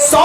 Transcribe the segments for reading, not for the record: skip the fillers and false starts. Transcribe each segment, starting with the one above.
100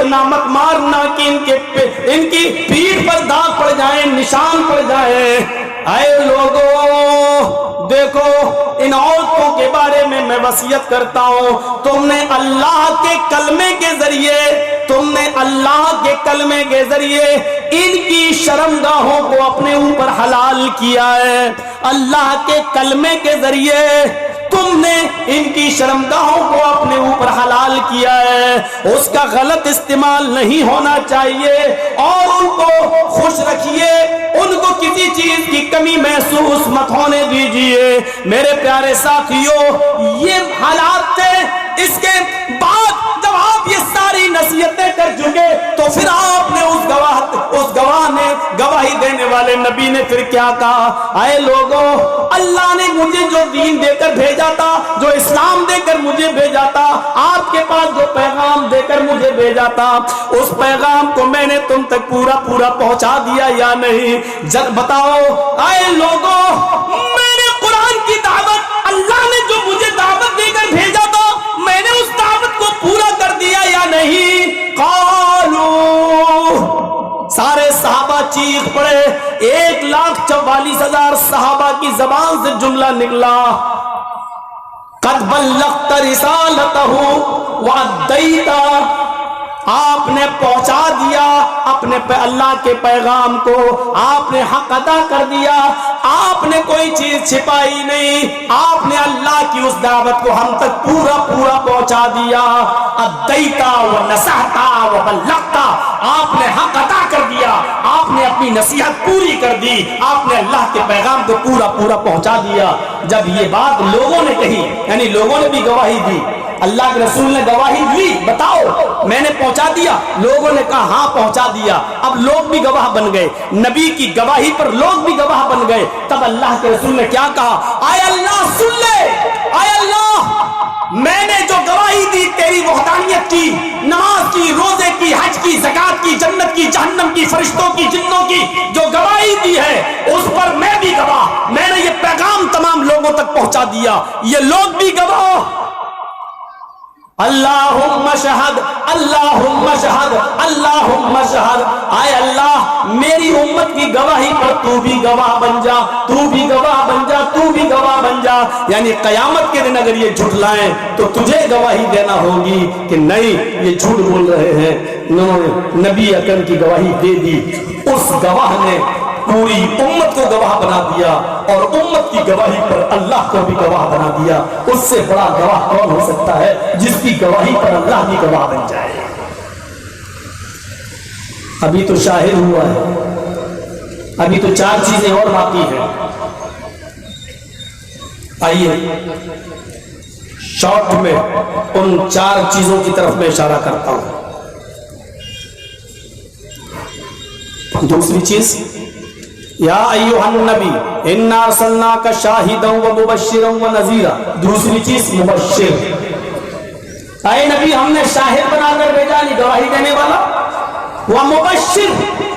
کو نامت مارنا کہ ان کی پیٹھ پر داغ پڑ جائیں، نشان پڑ جائیں۔ اے لوگوں دیکھو، ان عورتوں کے بارے میں وصیت کرتا ہوں، تم نے اللہ کے کلمے کے ذریعے ان کی شرمگاہوں کو اپنے اوپر حلال کیا ہے۔ اللہ کے کلمے کے ذریعے تم نے ان کی شرمگاہوں کو اپنے اوپر حلال کیا ہے، اس کا غلط استعمال نہیں ہونا چاہیے، اور ان کو خوش رکھیے، ان کو کسی چیز کی کمی محسوس مت ہونے دیجیے۔ میرے پیارے ساتھیوں، یہ حالات تھے۔ اس کے بعد جب آپ یہ ساری نصیحتیں کر چکے تو پھر آپ نے اس گواہ نے، گواہی دینے والے نبی نے پھر کیا کہا؟ اے لوگوں، اللہ نے مجھے جو دین دے کر بھیجا تھا، جو اسلام دے کر مجھے بھیجا تھا، آپ کے پاس جو پیغام دے کر مجھے بھیجا تھا، اس پیغام کو میں نے تم تک پورا پہنچا دیا یا نہیں؟ جب بتاؤ اے لوگوں، میں نے قرآن کی دعوت، اللہ نے جو مجھے دعوت دے کر بھیجا تھا، میں نے اس دعوت کو پورا کر دیا یا نہیں؟ قالو، سارے صحابہ چیخ پڑے۔ 1,44,000 صحابہ کی زبان سے جملہ نکلا، قد بلغت رسالتہ وادیت، آپ نے پہنچا دیا اپنے اللہ کے پیغام کو، آپ نے حق ادا کر دیا، آپ نے کوئی چیز چھپائی نہیں، آپ نے اللہ کی اس دعوت کو ہم تک پورا پہنچا دیا۔ ادیتا ونصحتا وبلغتا، آپ نے حق ادا کر دیا، آپ نے اپنی نصیحت پوری کر دی، آپ نے اللہ کے پیغام کو پورا پہنچا دیا۔ جب یہ بات لوگوں نے کہی، یعنی لوگوں نے بھی گواہی دی، اللہ کے رسول نے گواہی دی، بتاؤ میں نے پہنچا دیا؟ لوگوں نے کہا ہاں پہنچا دیا۔ اب لوگ بھی گواہ بن گئے، نبی کی گواہی پر لوگ بھی گواہ بن گئے۔ تب اللہ کے رسول نے کیا کہا؟ اے اللہ سن لے، اے اللہ میں نے جو گواہی دی تیری وحدانیت کی، نماز کی، روزے کی، حج کی، زکات کی، جنت کی، جہنم کی، فرشتوں کی، جنوں کی جو گواہی دی ہے، اس پر میں بھی گواہ، میں نے یہ پیغام تمام لوگوں تک پہنچا دیا، یہ لوگ بھی گواہ۔ اللہم شہد، اللہم شہد، اللہم شہد، اے اللہ میری امت کی گواہی پر تو بھی گواہ بن جا، تو بھی گواہ بن جا، تو بھی گواہ بن جا۔ یعنی قیامت کے دن اگر یہ جھٹلائیں تو تجھے گواہی دینا ہوگی کہ نہیں یہ جھوٹ بول رہے ہیں۔ انہوں نے نبی اکرم کی گواہی دے دی، اس گواہ نے پوری امت کو گواہ بنا دیا، اور امت کی گواہی پر اللہ کو بھی گواہ بنا دیا۔ اس سے بڑا گواہ کون ہو سکتا ہے جس کی گواہی پر اللہ بھی گواہ بن جائے؟ ابھی تو شاہد ہوا ہے، ابھی تو 4 چیزیں اور باقی ہیں۔ آئیے شارٹ میں ان 4 چیزوں کی طرف میں اشارہ کرتا ہوں۔ دوسری چیز، یا ایھا النبی انا ارسلناک شاہدا ومبشرا ونذیرا، دوسری چیز مبشر، اے نبی ہم نے شاہد بنا کر بھیجا، یعنی گواہی دینے والا، ومبشر،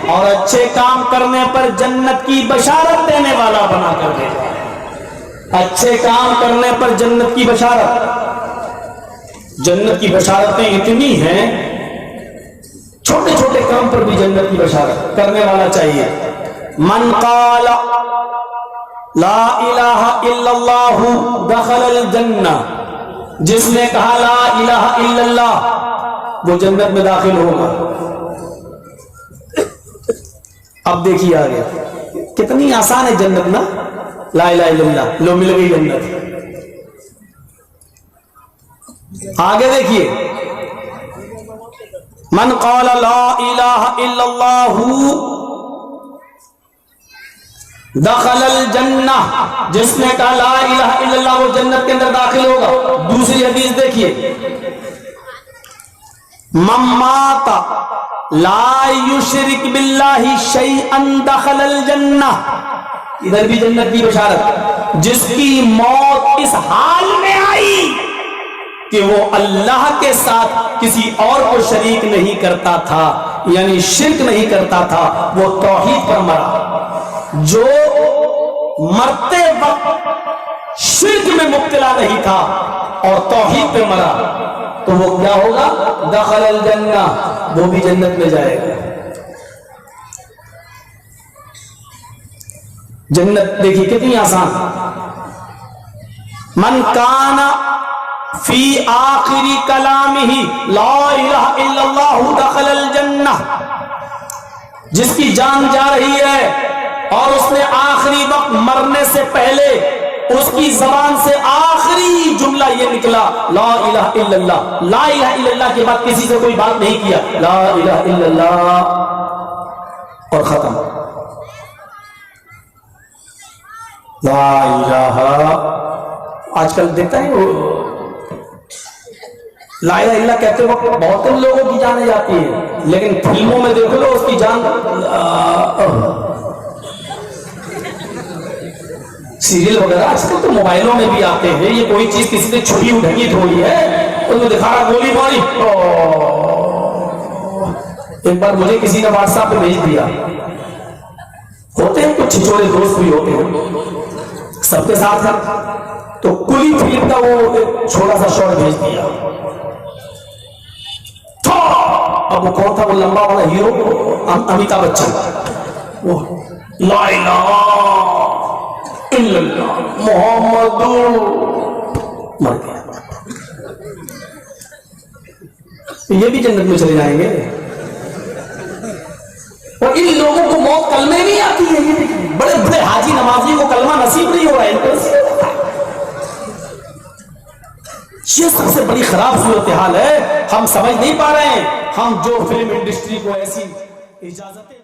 اور اچھے کام کرنے پر جنت کی بشارت دینے والا بنا کر بھیجا۔ اچھے کام کرنے پر جنت کی بشارت، جنت کی بشارتیں اتنی ہیں، چھوٹے چھوٹے کام پر بھی جنت کی بشارت کرنے والا چاہیے۔ من قال لا الہ الا اللہ دخل الجنہ، جس نے کہا لا الہ الا اللہ وہ جنت میں داخل ہوگا۔ اب دیکھیے آگے کتنی آسان ہے جنت نا، لا الہ الا اللہ، لو مل گئی جنت۔ آگے دیکھیے، من قال لا الہ الا اللہ دخل الجنہ، جس نے کہا لا الہ الا اللہ وہ جنت کے اندر داخل ہوگا۔ دوسری حدیث دیکھیے، من مات لا یشرک باللہ شیئا دخل الجنہ، ادھر بھی جنت کی بشارت، جس کی موت اس حال میں آئی کہ وہ اللہ کے ساتھ کسی اور کو شریک نہیں کرتا تھا، یعنی شرک نہیں کرتا تھا، وہ توحید پر مرا۔ جو مرتے وقت شرک میں مبتلا نہیں تھا اور توحید پہ مرا تو وہ کیا ہوگا؟ دخل الجنہ، وہ بھی جنت میں جائے گا. جنت دیکھیے کتنی آسان. من کان فی آخری کلامہ لا الہ الا اللہ دخل الجنہ. جس کی جان جا رہی ہے اور اس نے آخری وقت مرنے سے پہلے اس کی زبان سے آخری جملہ یہ نکلا لا الہ الا اللہ. لا الہ الا اللہ کے بعد کسی سے کوئی بات نہیں کیا, لا الہ الا اللہ اور ختم. لا الہ. آج کل دیکھتا ہے وہ لا الہ الا اللہ کہتے وقت بہت لوگوں کی جانیں جاتی ہے, لیکن فلموں میں دیکھو لو اس کی جان سیریل وغیرہ آج کل تو موبائلوں میں بھی آتے ہیں. یہ کوئی چیز کسی نے چھری اٹھائی تھوڑی ہے تو دکھا رہا گولی ماری. ایک بار مجھے کسی نے واٹس ایپ پہ بھیج دیا, ہوتے ہیں کچھ چھچورے دوست بھی ہوتے ہیں سب کے ساتھ ہیں, تو کلی فلم کا وہ چھوٹا سا شارٹ بھیج دیا. اب وہ کون تھا, وہ لمبا والا ہیرو امیتابھ بچن. وہ لا الہ الا اللہ محمد مر گیا. یہ بھی جنت میں چلے جائیں گے. اور ان لوگوں کو موت کلمے بھی آتی ہے. یہ بڑے بڑے حاجی نمازی کو کلمہ نصیب نہیں ہو رہا ہے. یہ سب سے بڑی خراب صورتحال ہے. ہم سمجھ نہیں پا رہے ہیں. ہم جو فلم انڈسٹری کو ایسی اجازتیں